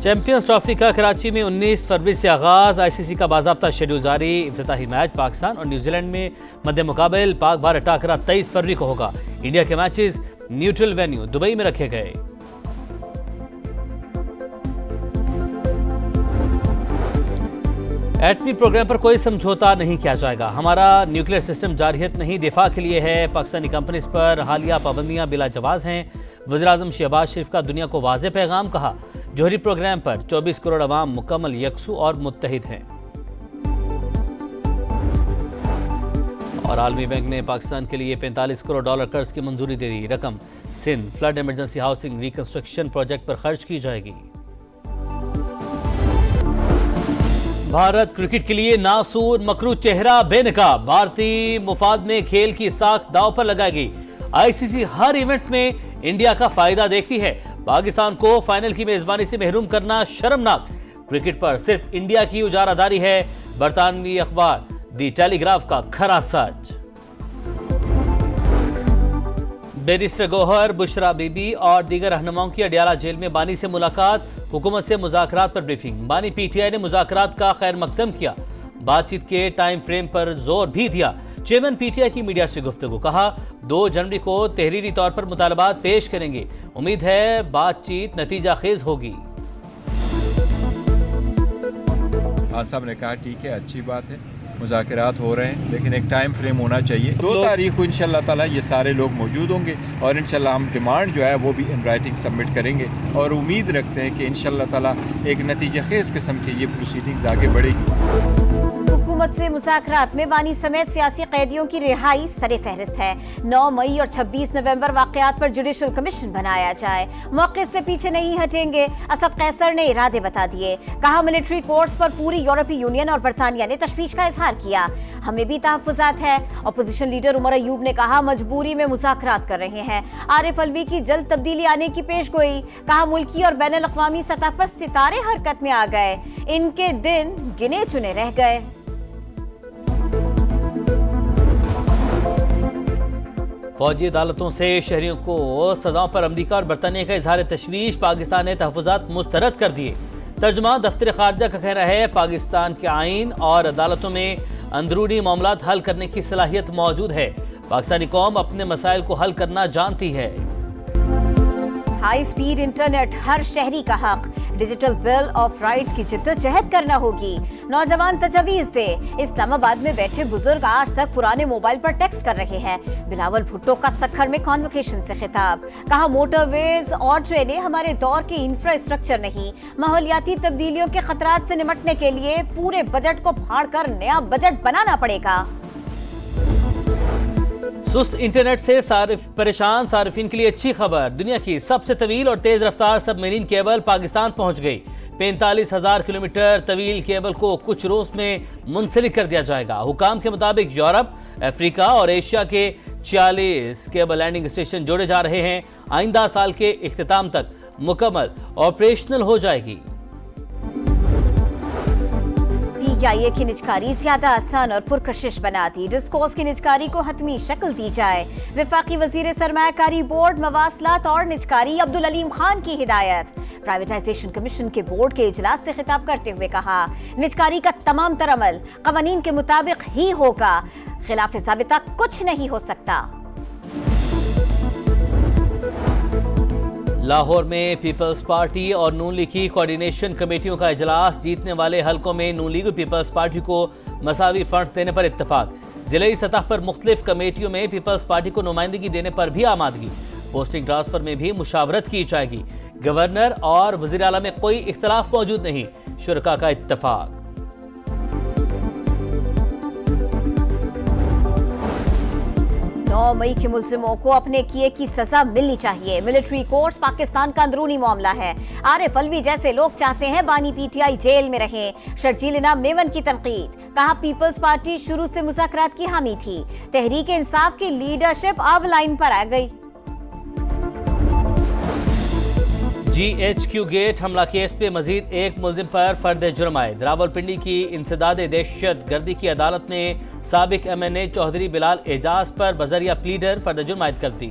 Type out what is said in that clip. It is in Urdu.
چیمپئنز ٹرافی کا کراچی میں 19 فروری سے آغاز، ICC کا باضابطہ شیڈول جاری۔ افتتاحی میچ پاکستان اور نیوزی لینڈ میں مد مقابل پاک بھارت ٹاکرا 23 فروری کو ہوگا۔ انڈیا کے میچز نیوٹرل وینیو دبئی میں رکھے گئے۔ ایٹمی پروگرام پر کوئی سمجھوتا نہیں کیا جائے گا، ہمارا نیوکلیئر سسٹم جارحیت نہیں دفاع کے لیے ہے۔ پاکستانی کمپنیز پر حالیہ پابندیاں بلا جواز ہیں۔ وزیراعظم شہباز شریف کا دنیا کو واضح پیغام، کہا جوہری پروگرام پر 24 کروڑ عوام مکمل یکسو اور متحد ہیں۔ اور عالمی بینک نے پاکستان کے لیے 45 کروڑ ڈالر قرض کی منظوری دے دی۔ رقم Sindh flood emergency housing reconstruction project پر خرچ کی جائے گی۔ بھارت کرکٹ کے لیے ناسور مکروہ چہرہ بے نقاب، بھارتی مفاد میں کھیل کی ساکھ داؤ پر لگائے گی۔ ICC ہر ایونٹ میں انڈیا کا فائدہ دیکھتی ہے، پاکستان کو فائنل کی میزبانی سے محروم کرنا شرمناک۔ کرکٹ پر صرف انڈیا کی اجارہ داری ہے، برطانوی اخبار دی ٹیلی گراف کا کھرا سچ۔ Barrister Gauhar, Bushra be be اور دیگر رہنماؤں کی اڈیالہ جیل میں بانی سے ملاقات، حکومت سے مذاکرات پر بریفنگ۔ بانی PTI نے مذاکرات کا خیر مقدم کیا، بات چیت کے ٹائم فریم پر زور بھی دیا۔ چیئرمین PTI کی میڈیا سے گفتگو، کہا 2 جنوری کو تحریری طور پر مطالبات پیش کریں گے، امید ہے بات چیت نتیجہ خیز ہوگی۔ خان صاحب نے کہا ٹھیک ہے، اچھی بات ہے، مذاکرات ہو رہے ہیں، لیکن ایک ٹائم فریم ہونا چاہیے۔ 2 تاریخ کو انشاءاللہ تعالیٰ یہ سارے لوگ موجود ہوں گے اور انشاءاللہ ہم ڈیمانڈ جو ہے وہ بھی ان رائٹنگ سبمٹ کریں گے اور امید رکھتے ہیں کہ انشاءاللہ تعالیٰ ایک نتیجہ خیز قسم کی یہ پروسیڈنگز آگے بڑھے گی۔ حکومت سے مذاکرات میں بانی سمیت سیاسی قیدیوں کی رہائی سر فہرست ہے۔ 9 مئی اور 26 نومبر واقعات پر جوڈیشل کمیشن بنایا جائے، موقف سے پیچھے نہیں ہٹیں گے، اسد قیصر نے ارادے بتا دیے۔ کہا ملٹری کورٹس پر پوری یورپی یونین اور برطانیہ نے تشویش کا اظہار کیا، ہمیں بھی تحفظات ہے۔ اپوزیشن لیڈر عمر ایوب نے کہا مجبوری میں مذاکرات کر رہے ہیں۔ عارف الوی کی جلد تبدیلی آنے کی پیش گوئی، کہا ملکی اور بین الاقوامی سطح پر ستارے حرکت میں آ گئے، ان کے دن گنے چنے رہ گئے۔ فوجی عدالتوں سے شہریوں کو سزاؤں پر امریکہ اور برطانیہ کا اظہار تشویش، پاکستان نے تحفظات مسترد کر دیے۔ ترجمان دفتر خارجہ کا کہنا ہے پاکستان کے آئین اور عدالتوں میں اندرونی معاملات حل کرنے کی صلاحیت موجود ہے، پاکستانی قوم اپنے مسائل کو حل کرنا جانتی ہے۔ ہائی سپیڈ انٹرنیٹ ہر شہری کا حق، ڈیجیٹل بل آف رائٹس کی جدوجہد کرنا ہوگی۔ نوجوان تجاویز دے، اسلام آباد میں بیٹھے بزرگ آج تک پرانے موبائل پر ٹیکسٹ کر رہے ہیں۔ بلاول بھٹو کا سکھر میں کانوکیشن سے خطاب، کہا موٹر ویز اور ٹرینیں ہمارے دور کے انفراسٹرکچر نہیں، ماحولیاتی تبدیلیوں کے خطرات سے نمٹنے کے لیے پورے بجٹ کو پھاڑ کر نیا بجٹ بنانا پڑے گا۔ سست انٹرنیٹ سے پریشان صارفین کے لیے اچھی خبر، دنیا کی سب سے طویل اور تیز رفتار سب میرین کیبل پاکستان پہنچ گئی۔ 45,000 کلومیٹر طویل کیبل کو کچھ روز میں منسلک کر دیا جائے گا۔ حکام کے مطابق یورپ، افریقہ اور ایشیا کے 46 کیبل لینڈنگ اسٹیشن جوڑے جا رہے ہیں، آئندہ سال کے اختتام تک مکمل آپریشنل ہو جائے گی۔ PIA کی نجکاری زیادہ آسان اور پرکشش بنا دی، ڈسکوز کی نجکاری کو حتمی شکل دی جائے، وفاقی وزیر سرمایہ کاری بورڈ مواصلات اور نجکاری عبدالعلیم خان کی ہدایت۔ پرائیویٹائزیشن کمیشن کے بورڈ کے اجلاس سے خطاب کرتے ہوئے کہا نجکاری کا تمام تر عمل قوانین کے مطابق ہی ہوگا، خلاف ضابطہ کچھ نہیں ہو سکتا۔ لاہور میں پیپلز پارٹی اور نون لیگ کی کوارڈینیشن کمیٹیوں کا اجلاس، جیتنے والے حلقوں میں نون لیگ اور پیپلز پارٹی کو مساوی فنڈز دینے پر اتفاق، ضلعی سطح پر مختلف کمیٹیوں میں پیپلز پارٹی کو نمائندگی دینے پر بھی آمادگی، پوسٹنگ ٹرانسفر میں بھی مشاورت کی جائے گی، گورنر اور وزیر اعلیٰ میں کوئی اختلاف موجود نہیں، شرکاء کا اتفاق۔ 9 مئی کے ملزموں کو اپنے کیے کی سزا ملنی چاہیے، ملٹری کورٹس پاکستان کا اندرونی معاملہ ہے، عارف الوی جیسے لوگ چاہتے ہیں بانی PTI جیل میں رہیں، شرجیل انعام میمن کی تنقید، کہا پیپلز پارٹی شروع سے مذاکرات کی حامی تھی، تحریک انصاف کی لیڈرشپ اب لائن پر آ گئی۔ GHQ گیٹ حملہ کیس پہ مزید ایک ملزم پر فرد جرم عائد، راولپنڈی کی انسداد دہشت گردی کی عدالت نے سابق MNA چوہدری بلال اعجاز پر بذریعہ پلیڈر فرد جرم عائد کر دی۔